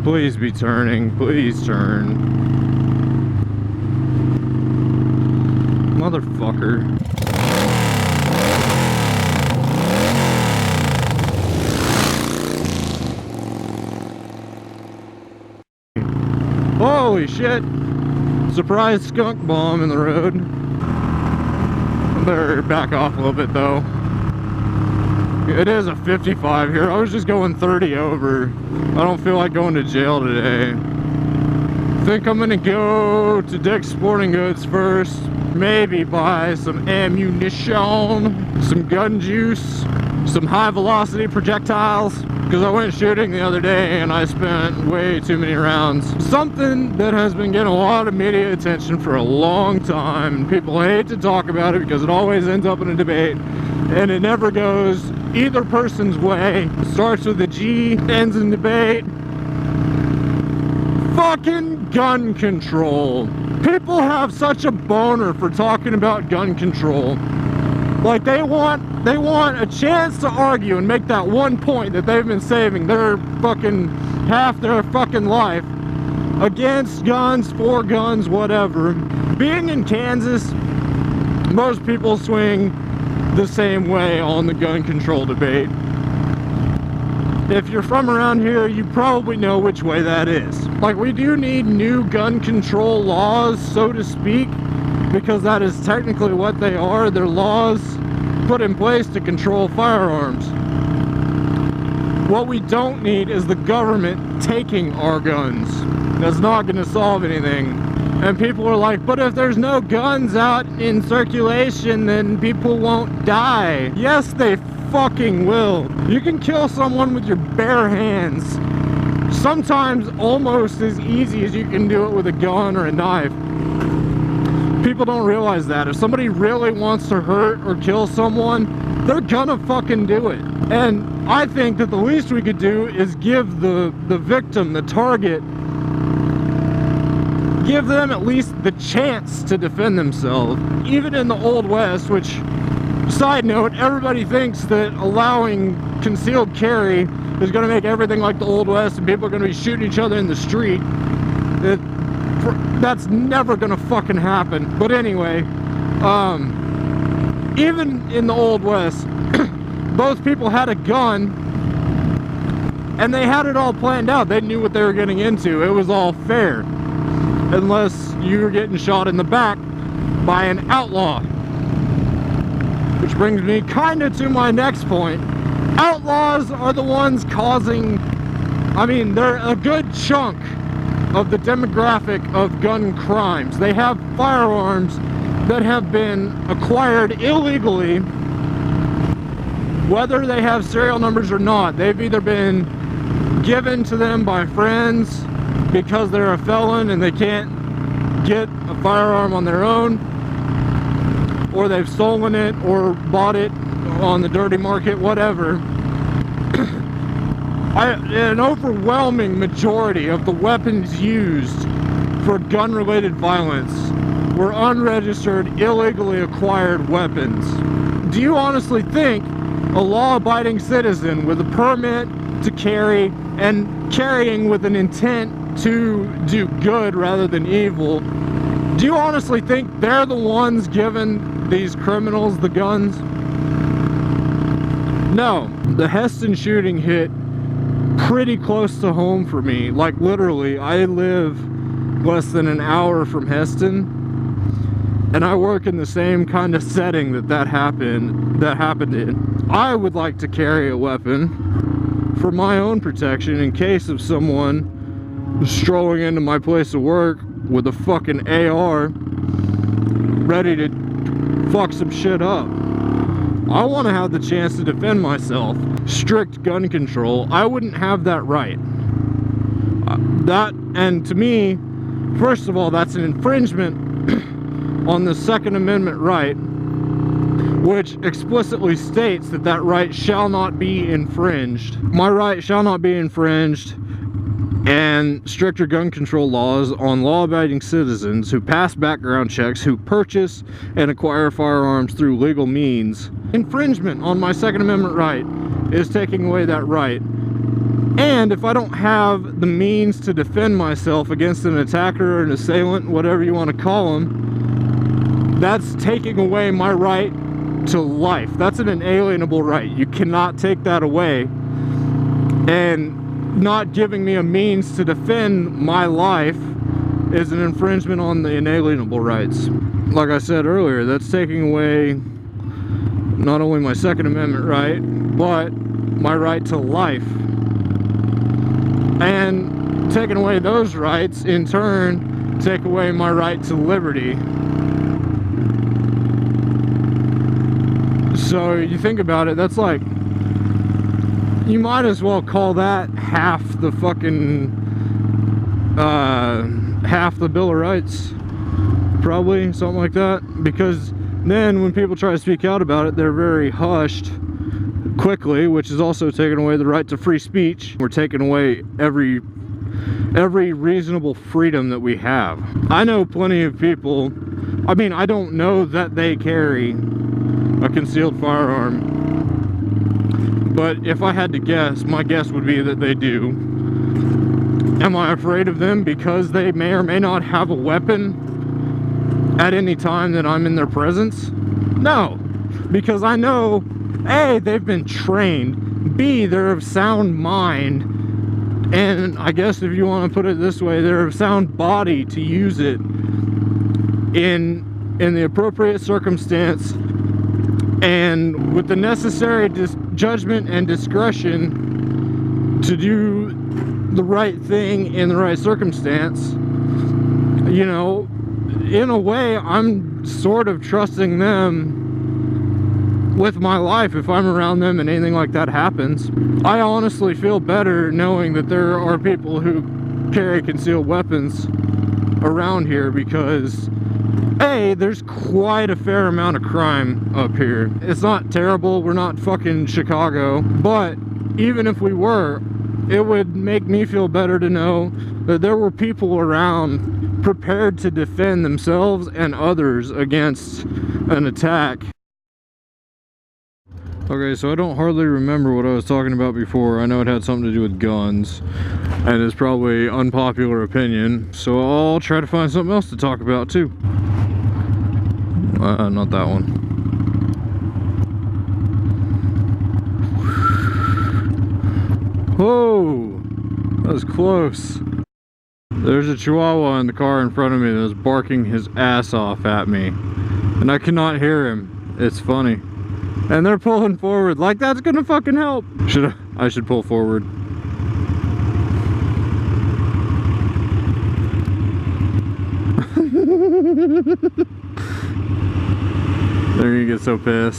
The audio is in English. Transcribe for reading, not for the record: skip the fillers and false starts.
Please be turning. Please turn. Motherfucker. Holy shit! Surprise skunk bomb in the road. I better back off a little bit though. It is a 55 here. I was just going 30 over. I don't feel like going to jail today. I think I'm gonna go to Dick's Sporting Goods first. Maybe buy some ammunition, some gun juice, some high velocity projectiles. Because I went shooting the other day and I spent way too many rounds. Something that has been getting a lot of media attention for a long time. And people hate to talk about it because it always ends up in a debate. And it never goes either person's way. It starts with a G, ends in debate. Fucking gun control. People have such a boner for talking about gun control. Like they want a chance to argue and make that one point that they've been saving their fucking half their fucking life against guns, for guns, whatever. Being in Kansas, most people swing the same way on the gun control debate. If you're from around here, you probably know which way that is. Like, we do need new gun control laws, so to speak, because that is technically what they are. They're laws put in place to control firearms. What we don't need is the government taking our guns. That's not going to solve anything. And people are like, but if there's no guns out in circulation, then people won't die. Yes, they fucking will. You can kill someone with your bare hands. Sometimes almost as easy as you can do it with a gun or a knife. People don't realize that. If somebody really wants to hurt or kill someone, they're gonna fucking do it. And I think that the least we could do is give the victim, the target, give them at least the chance to defend themselves. Even in the Old West, which, side note, everybody thinks that allowing concealed carry is going to make everything like the Old West and people are going to be shooting each other in the street. That's never going to fucking happen. But anyway, even in the Old West, both people had a gun and they had it all planned out. They knew what they were getting into. It was all fair. Unless you were getting shot in the back by an outlaw. Which brings me kind of to my next point. Outlaws are the ones causing, I mean, they're a good chunk of the demographic of gun crimes. They have firearms that have been acquired illegally, whether they have serial numbers or not. They've either been given to them by friends because they're a felon and they can't get a firearm on their own, or they've stolen it or bought it on the dirty market, whatever. An overwhelming majority of the weapons used for gun-related violence were unregistered, illegally acquired weapons. Do you honestly think a law-abiding citizen with a permit to carry and carrying with an intent to do good rather than evil, do you honestly think they're the ones giving these criminals the guns? No. The Heston shooting hit pretty close to home for me. Like, literally, I live less than an hour from Heston, and I work in the same kind of setting that happened in. I would like to carry a weapon for my own protection in case of someone strolling into my place of work with a fucking AR ready to fuck some shit up. I want to have the chance to defend myself. Strict gun control, I wouldn't have that right. And to me, first of all, that's an infringement on the Second Amendment right, which explicitly states that right shall not be infringed. My right shall not be infringed, and stricter gun control laws on law-abiding citizens who pass background checks, who purchase and acquire firearms through legal means. Infringement on my Second Amendment right is taking away that right. And if I don't have the means to defend myself against an attacker or an assailant, whatever you want to call them, that's taking away my right to life. That's an inalienable right. You cannot take that away. And not giving me a means to defend my life is an infringement on the inalienable rights. Like I said earlier, that's taking away not only my Second Amendment right, but my right to life. And taking away those rights, in turn, take away my right to liberty. So you think about it, that's like, you might as well call that half the fucking, half the Bill of Rights. Probably, something like that. Because then when people try to speak out about it, they're very hushed quickly, which is also taking away the right to free speech. We're taking away every reasonable freedom that we have. I know plenty of people, I mean, I don't know that they carry a concealed firearm, but if I had to guess, my guess would be that they do. Am I afraid of them because they may or may not have a weapon at any time that I'm in their presence? No, because I know A, they've been trained, B, they're of sound mind, and I guess if you want to put it this way, they're of sound body to use it in the appropriate circumstance and with the necessary judgment and discretion to do the right thing in the right circumstance. You know, in a way, I'm sort of trusting them with my life if I'm around them and anything like that happens. I honestly feel better knowing that there are people who carry concealed weapons around here because, A, there's quite a fair amount of crime up here. It's not terrible, we're not fucking Chicago, but even if we were, it would make me feel better to know that there were people around prepared to defend themselves and others against an attack. Okay, so I don't hardly remember what I was talking about before. I know it had something to do with guns, and it's probably unpopular opinion, so I'll try to find something else to talk about too. Not that one. Whoa! That was close. There's a Chihuahua in the car in front of me that was barking his ass off at me, and I cannot hear him. It's funny. And they're pulling forward like that's gonna fucking help. I should pull forward. They're gonna get so pissed.